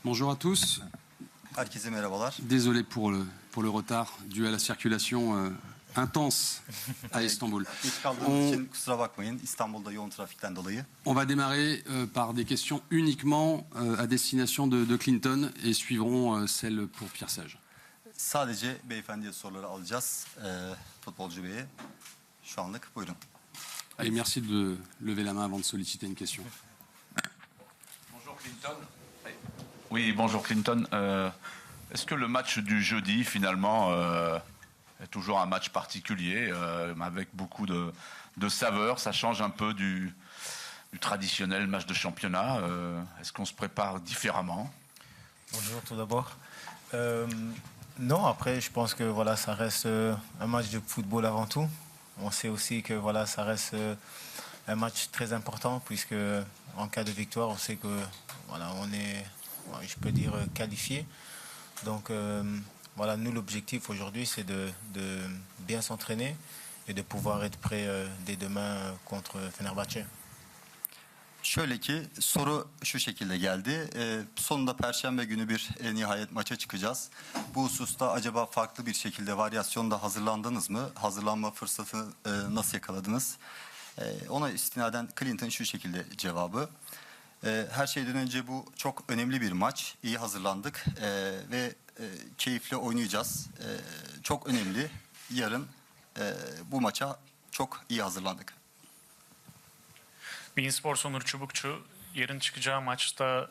Bonjour à tous. Herkese merhabalar. Désolé pour le retard dû à la circulation intense à Istanbul. Geç kaldığınız için kusura bakmayın. İstanbul'da yoğun trafikten dolayı. On va démarrer par des questions uniquement à destination de Clinton et suivront celles pour Pierre Sage. Sadece beyefendiye soruları alacağız. Futbolcu beye. Şu anlık buyurun. Et merci de lever la main avant de solliciter une question. Bonjour Clinton. Oui, bonjour Clinton. Est-ce que le match du jeudi, finalement, est toujours un match particulier, avec beaucoup de saveur? Ça change un peu du traditionnel match de championnat. Est-ce qu'on se prépare différemment? Bonjour tout d'abord. Non, après, je pense que voilà, ça reste un match de football avant tout. On sait aussi que voilà, ça reste un match très important puisque en cas de victoire, on sait que voilà, on est, je peux dire, qualifié. Donc voilà, nous l'objectif aujourd'hui, c'est de bien s'entraîner et de pouvoir être prêt dès demain contre Fenerbahçe. Şöyle ki soru şu şekilde geldi. Sonunda Perşembe günü bir nihayet maça çıkacağız. Bu hususta acaba farklı bir şekilde varyasyonda hazırlandınız mı? Hazırlanma fırsatını nasıl yakaladınız? Ona istinaden Clinton şu şekilde cevabı. Her şeyden önce bu çok önemli bir maç. İyi hazırlandık ve keyifle oynayacağız. Çok önemli. Yarın bu maça çok iyi hazırlandık. Beanspor Onur Çubukçu, yarın çıkacağı maçta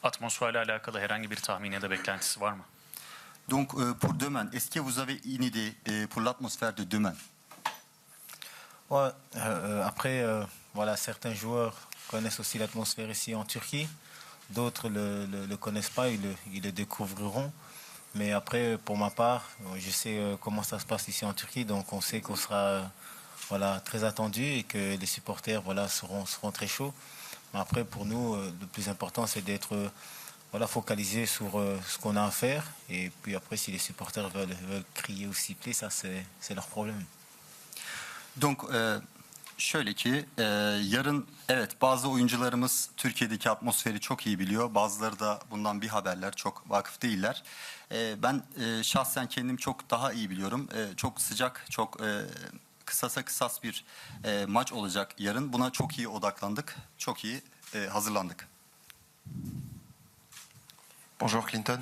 atmosferle alakalı herhangi bir tahmin ya da beklentisi var mı? Donc pour demain, est-ce que vous avez une idée pour l'atmosphère de demain? Ouais, après, voilà, certains joueurs connaissent aussi l'atmosphère ici en Turquie. D'autres ne le connaissent pas, ils le découvriront. Mais après, pour ma part, je sais comment ça se passe ici en Turquie, donc on sait qu'on sera voilà, très attendu et que les supporters voilà, seront très chauds. Mais après, pour nous, le plus important, c'est d'être voilà, focalisé sur ce qu'on a à faire. Et puis après, si les supporters veulent crier ou siffler, ça, c'est leur problème. Donc, şöyle ki yarın evet bazı oyuncularımız Türkiye'deki atmosferi çok iyi biliyor. Bazıları da bundan bir haberler, çok vakıf değiller. Ben şahsen kendim çok daha iyi biliyorum. Çok sıcak, çok kısasa kısas bir maç olacak yarın. Buna çok iyi odaklandık, çok iyi hazırlandık. Bonjour Clinton.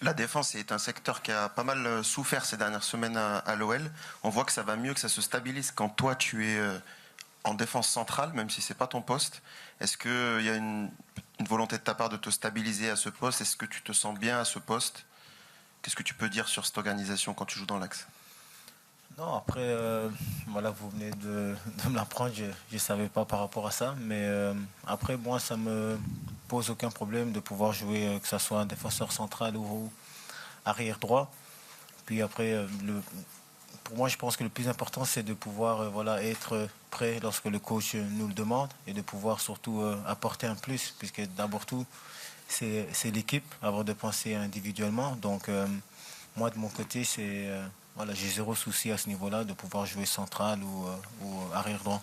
La défense est un secteur qui a pas mal souffert ces dernières semaines à l'OL. On voit que ça va mieux, que ça se stabilise quand toi tu es en défense centrale, même si c'est pas ton poste. Est-ce qu'il y a une volonté de ta part de te stabiliser à ce poste? Est-ce que tu te sens bien à ce poste? Qu'est-ce que tu peux dire sur cette organisation quand tu joues dans l'axe? Non, après, voilà, vous venez de me l'apprendre, je ne savais pas par rapport à ça. Mais après, moi, ça me pose aucun problème de pouvoir jouer, que ce soit un défenseur central ou arrière droit. Puis après, pour moi, je pense que le plus important, c'est de pouvoir voilà, être prêt lorsque le coach nous le demande et de pouvoir surtout apporter un plus, puisque d'abord tout, c'est l'équipe, avant de penser individuellement. Donc, moi, de mon côté, c'est... Voilà, j'ai zéro souci à ce niveau-là de pouvoir jouer central ou arrière droit.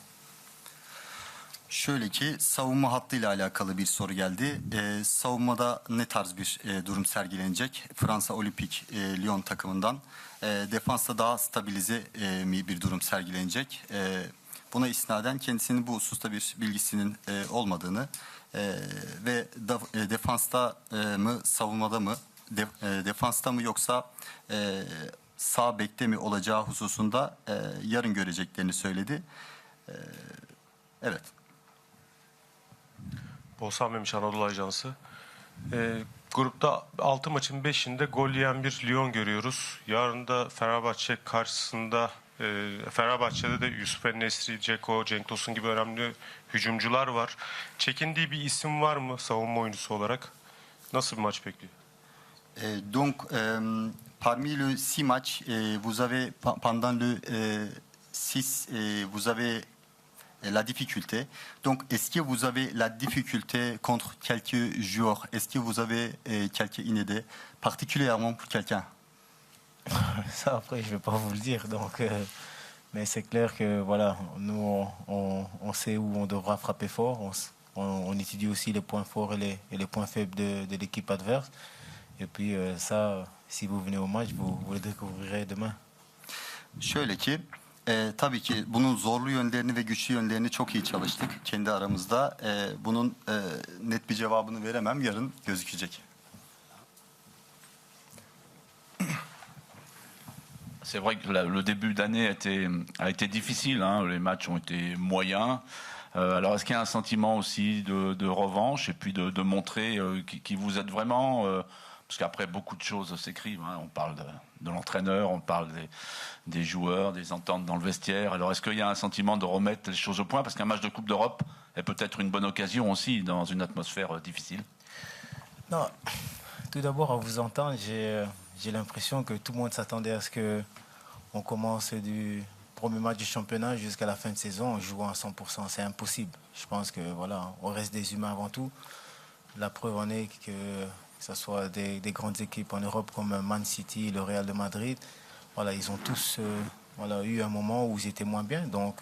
Şöyle ki savunma hattıyla alakalı bir soru geldi. Savunmada ne tarz bir durum sergilenecek? Fransa Olimpik Lyon takımından. Defansta daha stabilize bir durum sergilenecek. Buna istinaden kendisinin bu hususta bir bilgisinin olmadığını ve defansta mı savunmada mı defansta mı yoksa sağ bekte mi olacağı hususunda yarın göreceklerini söyledi. Evet. Oğuzhan Memiş, Anadolu Ajansı. Grupta 6 maçın 5'inde gol yiyen bir Lyon görüyoruz. Yarın da Fenerbahçe karşısında Fenerbahçe'de de Yusuf En-Nesyri, Dzeko, Cenk Tosun gibi önemli hücumcular var. Çekindiği bir isim var mı savunma oyuncusu olarak? Nasıl bir maç bekliyor? Donc, parmi les 6 matchs, vous avez pendant le 6, vous avez la difficulté. Donc, est-ce que vous avez la difficulté contre quelques joueurs? Est-ce que vous avez quelques idées particulièrement pour quelqu'un? Ça, après, je ne vais pas vous le dire. Donc, mais c'est clair que voilà, nous, on sait où on devra frapper fort. on étudie aussi les points forts et les points faibles de l'équipe adverse. Et puis ça, si vous venez au match, vous le découvrirez demain. Şöyle ki tabii ki bunun zorlu yönlerini ve güçlü yönlerini çok iyi çalıştık kendi aramızda. Bunun net bir cevabını veremem. Yarın gözükecek. C'est vrai que le début d'année a été difficile, hein. Les matchs ont été moyens. Alors est-ce qu'il y a un sentiment aussi de revanche et puis de montrer qui vous êtes vraiment parce qu'après beaucoup de choses s'écrivent, hein. On parle de l'entraîneur, on parle des joueurs, des ententes dans le vestiaire. Alors est-ce qu'il y a un sentiment de remettre les choses au point parce qu'un match de Coupe d'Europe est peut-être une bonne occasion aussi dans une atmosphère difficile? Non, tout d'abord à vous entendre, j'ai l'impression que tout le monde s'attendait à ce que on commence du premier match du championnat jusqu'à la fin de saison en jouant à 100%. C'est impossible. Je pense que voilà, on reste des humains avant tout. La preuve en est que ce soit des grandes équipes en Europe comme Man City, le Real de Madrid, voilà, ils ont tous eu un moment où ils étaient moins bien. Donc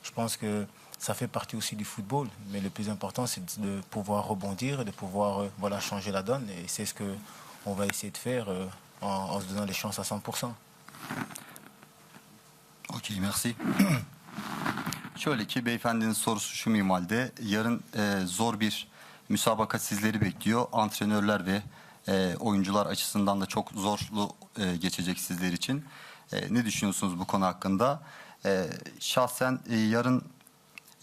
je pense que ça fait partie aussi du football. Mais le plus important, c'est de pouvoir rebondir et de pouvoir changer la donne. Et c'est ce qu'on va essayer de faire en se donnant les chances à 100%. Okey, merci. Şöyle ki beyefendinin sorusu şu minvalde. Yarın zor bir müsabaka sizleri bekliyor. Antrenörler ve oyuncular açısından da çok zorlu geçecek sizler için. Ne düşünüyorsunuz bu konu hakkında? Şahsen yarın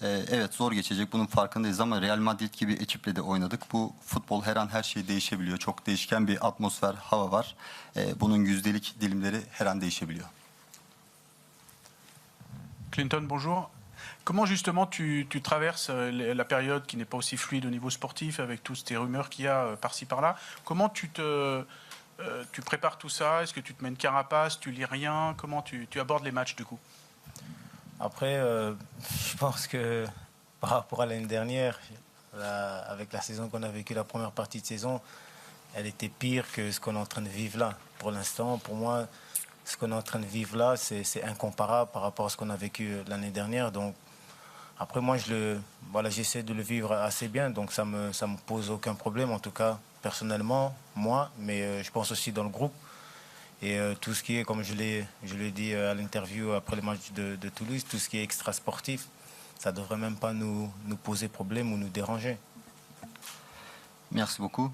evet zor geçecek, bunun farkındayız ama Real Madrid gibi ekiple de oynadık. Bu futbol her an her şey değişebiliyor. Çok değişken bir atmosfer, hava var. Bunun yüzdelik dilimleri her an değişebiliyor. Clinton, bonjour. Comment justement tu traverses la période qui n'est pas aussi fluide au niveau sportif avec toutes ces rumeurs qu'il y a par-ci par-là? Comment tu prépares tout ça? Est-ce que tu te mets une carapace? Tu lis rien? Comment tu abordes les matchs du coup? Après, je pense que par rapport à l'année dernière, avec la saison qu'on a vécue, la première partie de saison, elle était pire que ce qu'on est en train de vivre là. Pour l'instant, pour moi, ce qu'on est en train de vivre là, c'est incomparable par rapport à ce qu'on a vécu l'année dernière. Donc, après, moi, j'essaie de le vivre assez bien, donc ça me pose aucun problème, en tout cas, personnellement, moi, mais je pense aussi dans le groupe. Et tout ce qui est, comme je l'ai dit à l'interview après le match de Toulouse, tout ce qui est extra-sportif, ça ne devrait même pas nous poser problème ou nous déranger. Merci beaucoup.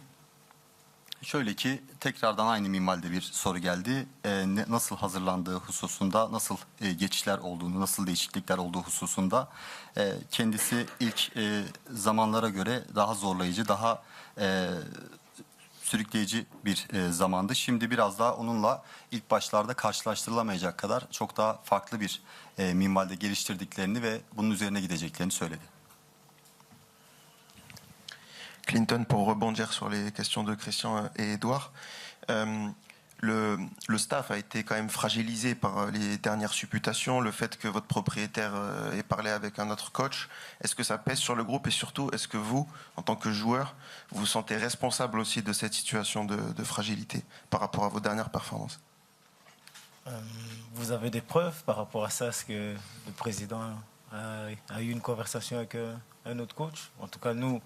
Şöyle ki tekrardan aynı minvalde bir soru geldi. Nasıl hazırlandığı hususunda, nasıl geçişler olduğunu, nasıl değişiklikler olduğu hususunda kendisi ilk zamanlara göre daha zorlayıcı, daha sürükleyici bir zamandı. Şimdi biraz daha onunla ilk başlarda karşılaştırılamayacak kadar çok daha farklı bir minvalde geliştirdiklerini ve bunun üzerine gideceklerini söyledi. Clinton, pour rebondir sur les questions de Christian et Edouard, le staff a été quand même fragilisé par les dernières supputations, le fait que votre propriétaire ait parlé avec un autre coach. Est-ce que ça pèse sur le groupe et surtout, est-ce que vous, en tant que joueur, vous vous sentez responsable aussi de cette situation de fragilité par rapport à vos dernières performances? Vous avez des preuves par rapport à ça? Est-ce que le président a eu une conversation avec un autre coach? En tout cas, nous,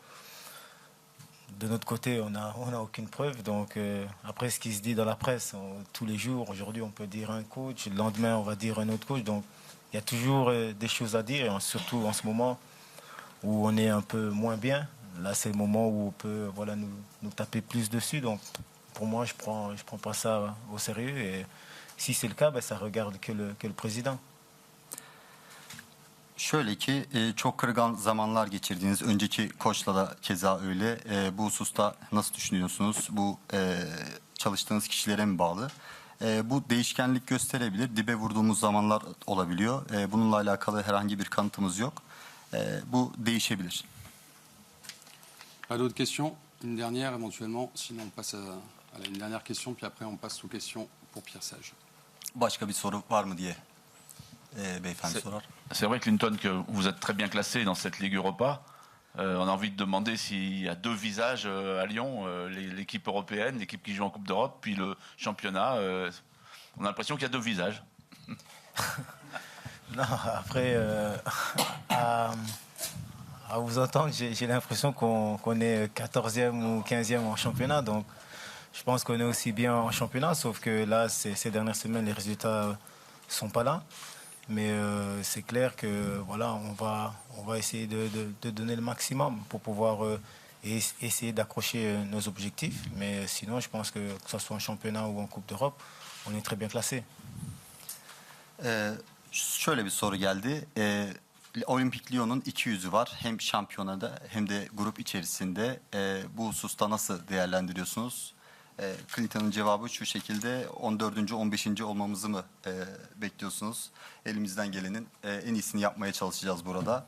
de notre côté, on n'a aucune preuve. Donc, après, ce qui se dit dans la presse, tous les jours, aujourd'hui, on peut dire un coach, le lendemain, on va dire un autre coach. Donc, il y a toujours des choses à dire, et surtout en ce moment où on est un peu moins bien. Là, c'est le moment où on peut nous taper plus dessus. Donc, pour moi, je prends pas ça au sérieux. Et si c'est le cas, ça regarde que le président. Şöyle ki çok kırılgan zamanlar geçirdiğiniz, önceki koçla da keza öyle. Bu hususta nasıl düşünüyorsunuz? Bu çalıştığınız kişilere mi bağlı? Bu değişkenlik gösterebilir. Dibe vurduğumuz zamanlar olabiliyor. Bununla alakalı herhangi bir kanıtımız yok. Bu değişebilir. Pas d'autres questions? Une dernière éventuellement, sinon on passe à une dernière question, puis après on passe aux questions pour Pierre Sage. Başka bir soru var mı diye beyefendi sorar. C'est vrai, Clinton, que vous êtes très bien classé dans cette Ligue Europa. On a envie de demander s'il y a deux visages à Lyon, l'équipe européenne, l'équipe qui joue en Coupe d'Europe, puis le championnat. On a l'impression qu'il y a deux visages. Non, après, à à vous entendre, j'ai l'impression qu'on est 14e ou 15e en championnat. Donc, je pense qu'on est aussi bien en championnat, sauf que là, ces dernières semaines, les résultats ne sont pas là. Mais c'est clair que voilà, on va essayer de donner le maximum pour pouvoir essayer d'accrocher nos objectifs. Mais sinon, je pense que ce soit en championnat ou en Coupe d'Europe, on est très bien classé. Şöyle bir soru geldi. Olimpik Lyon'un iki yüzü var. Hem şampiyonada hem de grup içerisinde. Bu hususta nasıl değerlendiriyorsunuz? Clinton'ın cevabı şu şekilde: 14. 15. olmamızı mı bekliyorsunuz? Elimizden gelenin en iyisini yapmaya çalışacağız burada.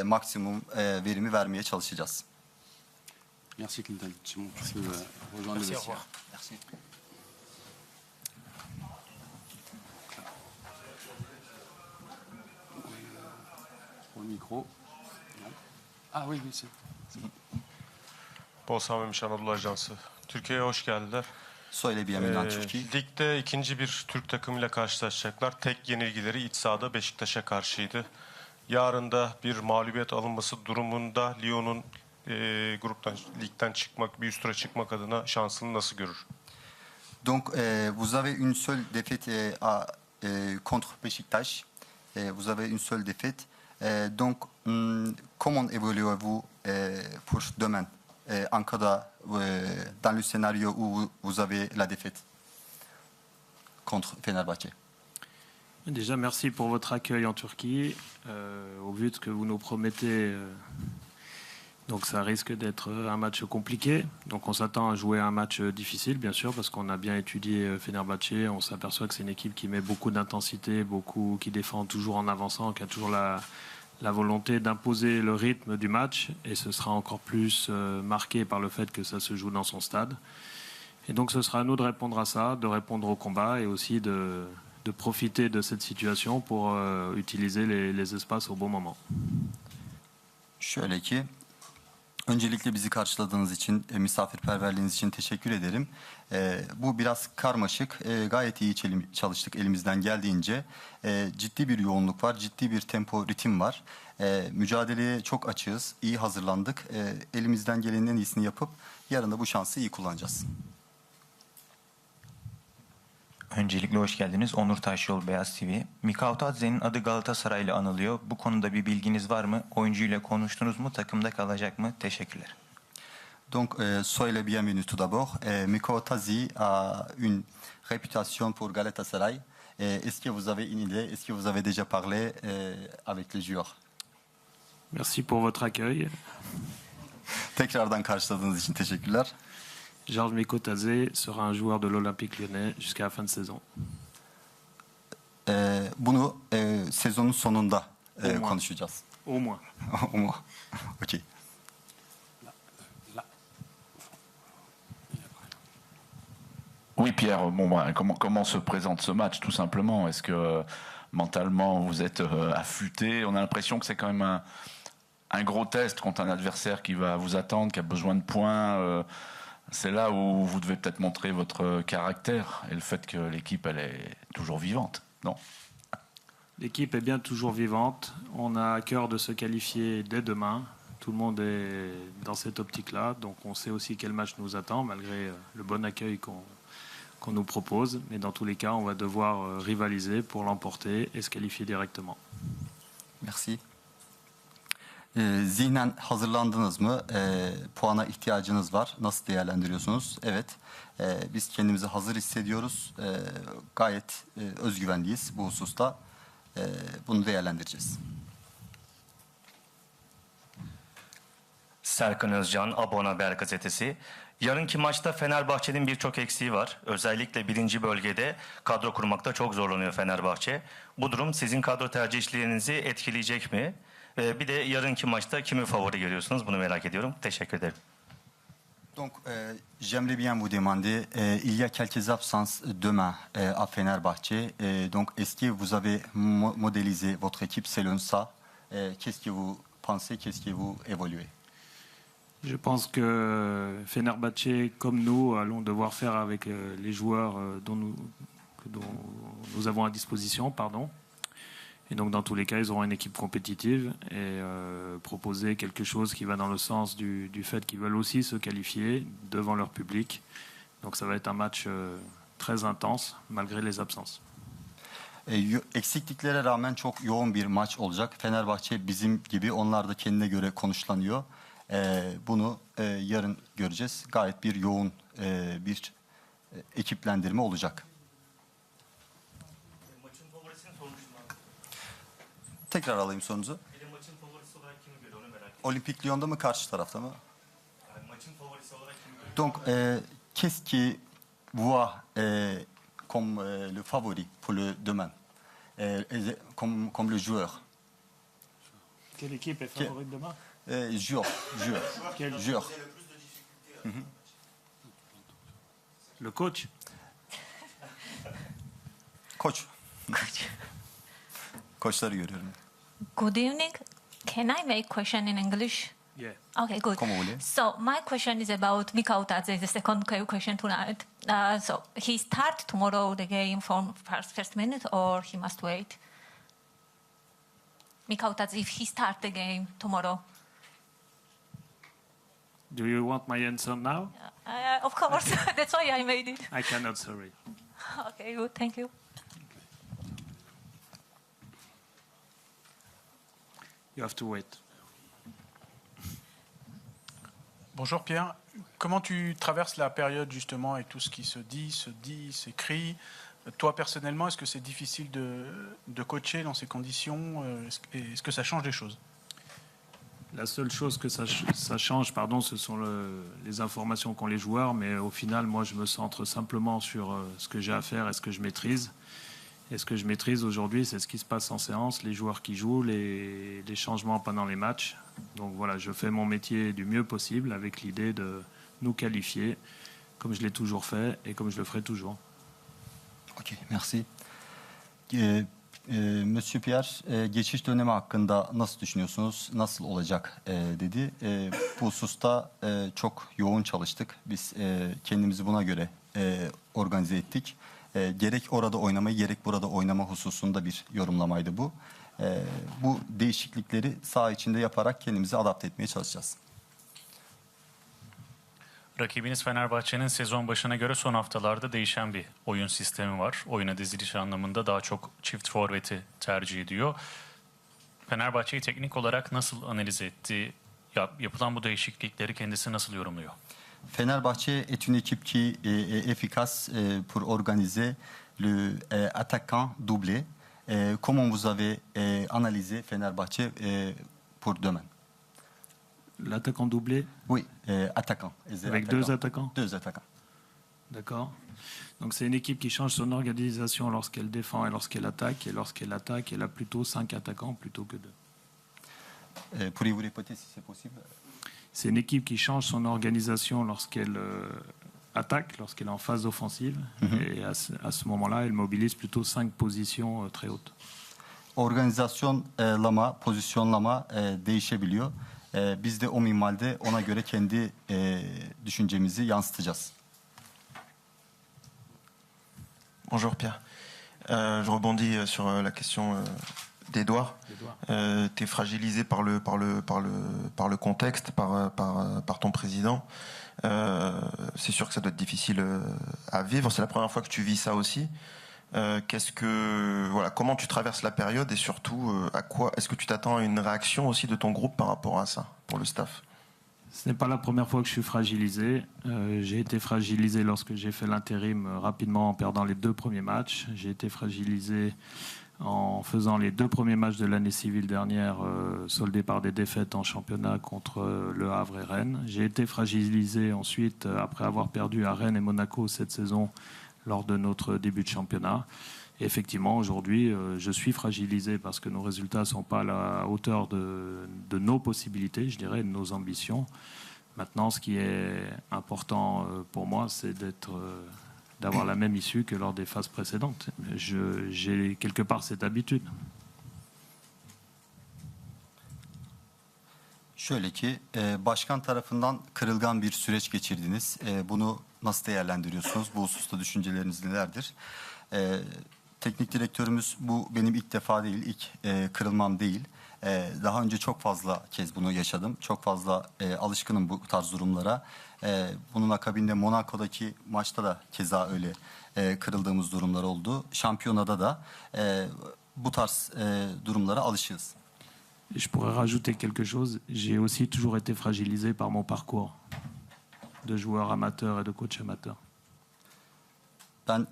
Maksimum verimi vermeye çalışacağız. Merci Clinton. Simon, tu peux rejoindre Merci, le au vestiaire. revoir. Merci. Pour le micro. Non. Ah oui, oui, c'est. Bol Sağlamış Anadolu Ajansı. Türkiye'ye hoş geldiler. Söyle bir yemin Türkiye. Ligde ikinci bir Türk takımıyla karşılaşacaklar. Tek yenilgileri iç sahada Beşiktaş'a karşıydı. Yarın da bir mağlubiyet alınması durumunda Lyon'un ligden çıkmak, bir üst tura çıkmak adına şansını nasıl görür? Donc, vous avez une seule défaite contre Beşiktaş. Vous avez une seule défaite. Donc, comment évoluez-vous pour demain en cas dans le scénario où vous avez la défaite contre Fenerbahçe? Déjà, merci pour votre accueil en Turquie. Au vu de ce que vous nous promettez, donc ça risque d'être un match compliqué. Donc on s'attend à jouer un match difficile, bien sûr, parce qu'on a bien étudié Fenerbahçe. On s'aperçoit que c'est une équipe qui met beaucoup d'intensité, qui défend toujours en avançant, qui a toujours la volonté d'imposer le rythme du match. Et ce sera encore plus marqué par le fait que ça se joue dans son stade. Et donc ce sera à nous de répondre à ça, de répondre au combat et aussi de profiter de cette situation pour utiliser les espaces au bon moment. Şöyle ki, öncelikle bizi karşıladığınız için, misafirperverliğiniz için teşekkür ederim. Bu biraz karmaşık, gayet iyi çalıştık elimizden geldiğince. Ciddi bir yoğunluk var, ciddi bir tempo, ritim var. Mücadeleye çok açığız, iyi hazırlandık. Elimizden gelenin en iyisini yapıp yarın da bu şansı iyi kullanacağız. Öncelikle hoş geldiniz. Onur Taşyol, Beyaz TV. Mikao Tadze'nin adı Galatasaray'la anılıyor. Bu konuda bir bilginiz var mı? Oyuncuyla konuştunuz mu? Takımda kalacak mı? Teşekkürler. Donc, soyez le bienvenu tout d'abord. Mikao Tazi a une réputation pour Galatasaray. Est-ce que vous avez une idée? Est-ce que vous avez déjà parlé avec les joueurs? Merci pour votre accueil. Tekrardan karşıladığınız için teşekkürler. Georges Mikotadze sera un joueur de l'Olympique Lyonnais jusqu'à la fin de saison. Bunu sezonun sonunda moins. konuşacağız. Au moins. Au moins. Ok. Oui, Pierre, bon, comment se présente ce match, tout simplement? Est-ce que mentalement, vous êtes affûté? On a l'impression que c'est quand même un gros test contre un adversaire qui va vous attendre, qui a besoin de points. C'est là où vous devez peut-être montrer votre caractère et le fait que l'équipe, elle est toujours vivante, non? L'équipe est bien toujours vivante. On a à cœur de se qualifier dès demain. Tout le monde est dans cette optique-là. Donc on sait aussi quel match nous attend, malgré le bon accueil qu'on nous propose. Mais dans tous les cas, on va devoir rivaliser pour l'emporter et se qualifier directement. Merci. Zihnen hazırlandınız mı? Puana ihtiyacınız var. Nasıl değerlendiriyorsunuz? Evet. Biz kendimizi hazır hissediyoruz. Gayet özgüvenliyiz bu hususta. Bunu değerlendireceğiz. Serkan Özcan, Abon Haber Gazetesi. Yarınki maçta Fenerbahçe'nin birçok eksiği var. Özellikle birinci bölgede kadro kurmakta çok zorlanıyor Fenerbahçe. Bu durum sizin kadro tercihlerinizi etkileyecek mi? Bir de yarınki maçta kimi favori görüyorsunuz? Bunu merak ediyorum. Teşekkür ederim. Donc, j'aimerais bien vous demander, il y a quelques absences demain à Fenerbahçe. Donc, est-ce que vous avez modélisé votre équipe selon ça? Qu'est-ce que vous pensez? Qu'est-ce que vous évoluez? Je pense que Fenerbahçe, comme nous, allons devoir faire avec les joueurs dont nous avons à disposition. Et donc, dans tous les cas, ils auront une équipe compétitive et proposer quelque chose qui va dans le sens du fait qu'ils veulent aussi se qualifier devant leur public. Donc, ça va être un match très intense, malgré les absences. Eksikliklere rağmen çok yoğun bir maç olacak. Fenerbahçe bizim gibi, onlar da kendine göre konuşlanıyor. Bunu yarın göreceğiz. Gayet bir yoğun bir ekiplendirme olacak. Maçın favorisini sormuştum abi. Tekrar alayım sorunuzu. Bir de maçın favorisi olarak kimi görüyor onu merak ediyorum. Olimpik Lyon'da mı, karşı tarafta mı? Yani maçın favorisi olarak kimi görüyor? Donc, qu'est-ce qui voit comme le favori pour le demain, comme le joueur? Quelle équipe est favorite demain? Joueur. Le coach. Koç. Koçları görüyorum. Good evening. Can I make question in English? Yeah. Okay, good. Como voulez. So my question is about Mikau Tadze, the second question tonight. So he start tomorrow the game from first minute, or he must wait? Mikau Tadze, if he start the game tomorrow. Do you want my answer now? Of course, that's why I made it. I cannot, sorry. Okay, good, thank you. You have to wait. Bonjour Pierre, comment tu traverses la période justement avec tout ce qui se dit, s'écrit? Toi personnellement, est-ce que c'est difficile de coacher dans ces conditions? Est-ce que ça change des choses? La seule chose que ça change, ce sont les informations qu'ont les joueurs, mais au final, moi, je me centre simplement sur ce que j'ai à faire et ce que je maîtrise. Et ce que je maîtrise aujourd'hui, c'est ce qui se passe en séance, les joueurs qui jouent, les changements pendant les matchs. Donc voilà, je fais mon métier du mieux possible avec l'idée de nous qualifier, comme je l'ai toujours fait et comme je le ferai toujours. Ok, merci. Monsieur Pierre, geçiş dönemi hakkında nasıl düşünüyorsunuz, nasıl olacak dedi. Bu hususta çok yoğun çalıştık. Biz kendimizi buna göre organize ettik. Gerek orada oynamayı, gerek burada oynama hususunda bir yorumlamaydı bu. Bu değişiklikleri saha içinde yaparak kendimizi adapte etmeye çalışacağız. Rakibiniz Fenerbahçe'nin sezon başına göre son haftalarda değişen bir oyun sistemi var. Oyuna diziliş anlamında daha çok çift forveti tercih ediyor. Fenerbahçe'yi teknik olarak nasıl analiz etti? Yapılan bu değişiklikleri kendisi nasıl yorumluyor? Fenerbahçe est une équipe qui est efficace pour organiser le attaquant doublé. Comment vous avez analysé Fenerbahçe pour demain? L'attaquant doublé? Oui, attaquant. Avec deux attaquants? Deux attaquants. D'accord. Donc c'est une équipe qui change son organisation lorsqu'elle défend et lorsqu'elle attaque. Et lorsqu'elle attaque, elle a plutôt 5 attaquants plutôt que 2. Pourriez-vous répéter si c'est possible? C'est une équipe qui change son organisation lorsqu'elle attaque, lorsqu'elle est en phase offensive. Et à ce moment-là, elle mobilise plutôt 5 positions très hautes. Organizasyonlama, pozisyonlama değişebiliyor. Biz de o minvalde ona göre kendi düşüncemizi yansıtacağız. Bonjour Pierre. Je rebondis sur la question d'Edouard. Tu es fragilisé par le contexte, par ton président. C'est sûr que ça doit être difficile à vivre. C'est la première fois que tu vis ça aussi. Comment tu traverses la période et surtout à quoi est-ce que tu t'attends à une réaction aussi de ton groupe par rapport à ça pour le staff? Ce n'est pas la première fois que je suis fragilisé. J'ai été fragilisé lorsque j'ai fait l'intérim rapidement en perdant les 2 premiers matchs. J'ai été fragilisé en faisant les 2 premiers matchs de l'année civile dernière soldés par des défaites en championnat contre Le Havre et Rennes. J'ai été fragilisé ensuite après avoir perdu à Rennes et Monaco cette saison lors de notre début de championnat. Et effectivement, aujourd'hui, je suis fragilisé parce que nos résultats ne sont pas à la hauteur de nos possibilités, je dirais, de nos ambitions. Maintenant, ce qui est important pour moi, c'est d'avoir la même issue que lors des phases précédentes. J'ai quelque part cette habitude. Şöyle ki, başkan tarafından kırılgan bir süreç geçirdiniz. Bunu nasıl değerlendiriyorsunuz? Bu hususta düşünceleriniz nelerdir? teknik direktörümüz bu benim ilk defa değil, ilk kırılmam değil. Daha önce çok fazla kez bunu yaşadım. Çok fazla alışkınım bu tarz durumlara. Bunun akabinde Monaco'daki maçta da keza öyle kırıldığımız durumlar oldu. Şampiyonada da bu tarz durumlara alışığız. Et je pourrais rajouter quelque chose. J'ai aussi toujours été fragilisé par mon parcours de joueur amateur et de coach amateur. Ben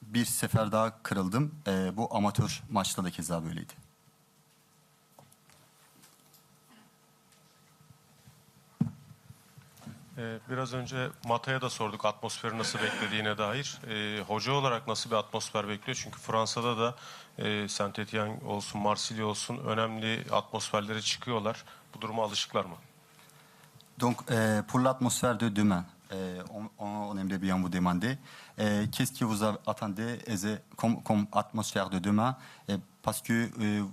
bir sefer daha kırıldım. Bu amatör maçta da keza böyleydi. Biraz önce Mata'ya da sorduk atmosferi nasıl beklediğine dair. Hoca olarak nasıl bir atmosfer bekliyor? Çünkü Fransa'da da Saint-Étienne olsun, Marsilya olsun önemli atmosferlere çıkıyorlar. Bu duruma alışıklar mı? Donc, pour l'atmosphère de demain, on aimerait bien vous demander qu'est-ce que vous attendez comme atmosphère de demain, parce que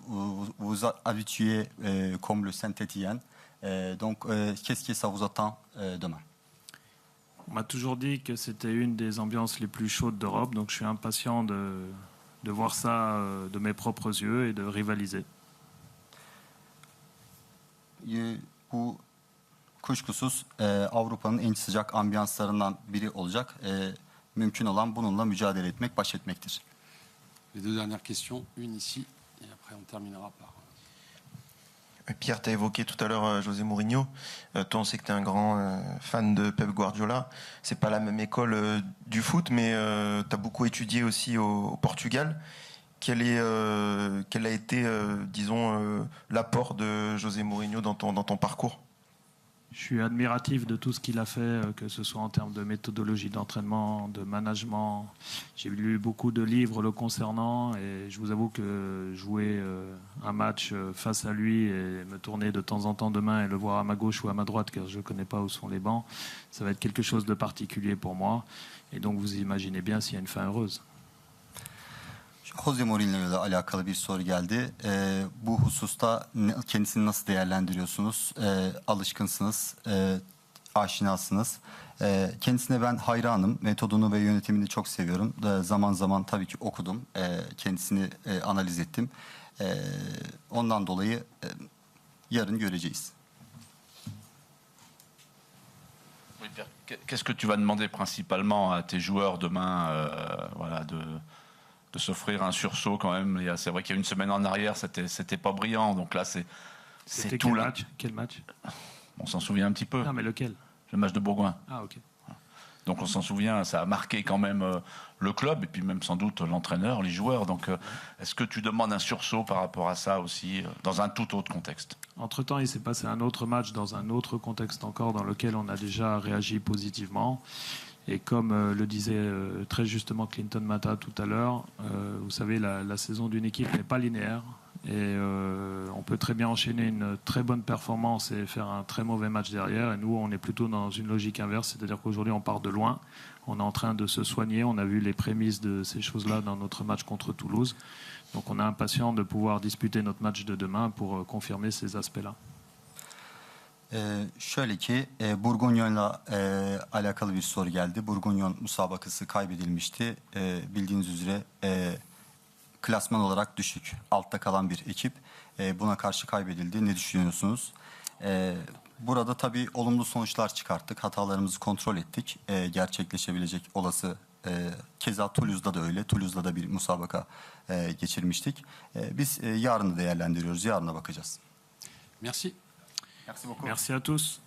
vous vous habituez comme le Saint-Étienne. Donc, qu'est-ce que ça vous attend demain? On m'a toujours dit que c'était une des ambiances les plus chaudes d'Europe, donc je suis impatient de voir ça de mes propres yeux et de rivaliser. Bu kuşkusuz Avrupa'nın en sıcak ambiyanslarından biri olacak. Mümkün olan bununla mücadele etmek, baş etmektir. Les deux dernières questions, une ici, et après on terminera par... Pierre, tu as évoqué tout à l'heure José Mourinho. Toi, on sait que tu es un grand fan de Pep Guardiola. C'est pas la même école du foot, mais tu as beaucoup étudié aussi au Portugal. Quel a été, disons, l'apport de José Mourinho dans ton parcours? Je suis admiratif de tout ce qu'il a fait, que ce soit en termes de méthodologie d'entraînement, de management. J'ai lu beaucoup de livres le concernant et je vous avoue que jouer un match face à lui et me tourner de temps en temps de main et le voir à ma gauche ou à ma droite, car je ne connais pas où sont les bancs, ça va être quelque chose de particulier pour moi. Et donc vous imaginez bien s'il y a une fin heureuse. Jose Mourinho ile alakalı bir soru geldi. Bu hususta kendisini nasıl değerlendiriyorsunuz? Alışkınsınız, aşinasınız. Kendisine ben hayranım. Metodunu ve yönetimini çok seviyorum. Zaman zaman tabii ki okudum. Kendisini analiz ettim. Ondan dolayı yarın göreceğiz. Qu'est-ce que tu vas demander principalement à tes joueurs demain, voilà, de s'offrir un sursaut quand même? C'est vrai qu'il y a une semaine en arrière, c'était pas brillant. Donc là, c'est tout quel là. match? Quel match? On s'en souvient un petit peu. Non, mais lequel? Le match de Bourgoin. Ah, ok. Donc on s'en souvient, ça a marqué quand même le club et puis même sans doute l'entraîneur, les joueurs. Donc est-ce que tu demandes un sursaut par rapport à ça aussi, dans un tout autre contexte? Entre-temps, il s'est passé un autre match dans un autre contexte encore dans lequel on a déjà réagi positivement. Et comme le disait très justement Clinton Mata tout à l'heure, vous savez, la saison d'une équipe n'est pas linéaire. Et on peut très bien enchaîner une très bonne performance et faire un très mauvais match derrière. Et nous, on est plutôt dans une logique inverse, c'est-à-dire qu'aujourd'hui, on part de loin. On est en train de se soigner. On a vu les prémices de ces choses-là dans notre match contre Toulouse. Donc on est impatient de pouvoir disputer notre match de demain pour confirmer ces aspects-là. Şöyle ki Bourguignon'la alakalı bir soru geldi. Bourguignon müsabakası kaybedilmişti. Bildiğiniz üzere klasman olarak düşük, altta kalan bir ekip. Buna karşı kaybedildi. Ne düşünüyorsunuz? Burada tabii olumlu sonuçlar çıkarttık. Hatalarımızı kontrol ettik. Gerçekleşebilecek olası keza Toulouse'da da öyle. Toulouse'da da bir müsabaka geçirmiştik. Biz yarını değerlendiriyoruz. Yarına bakacağız. Merci. Merci beaucoup. Merci à tous.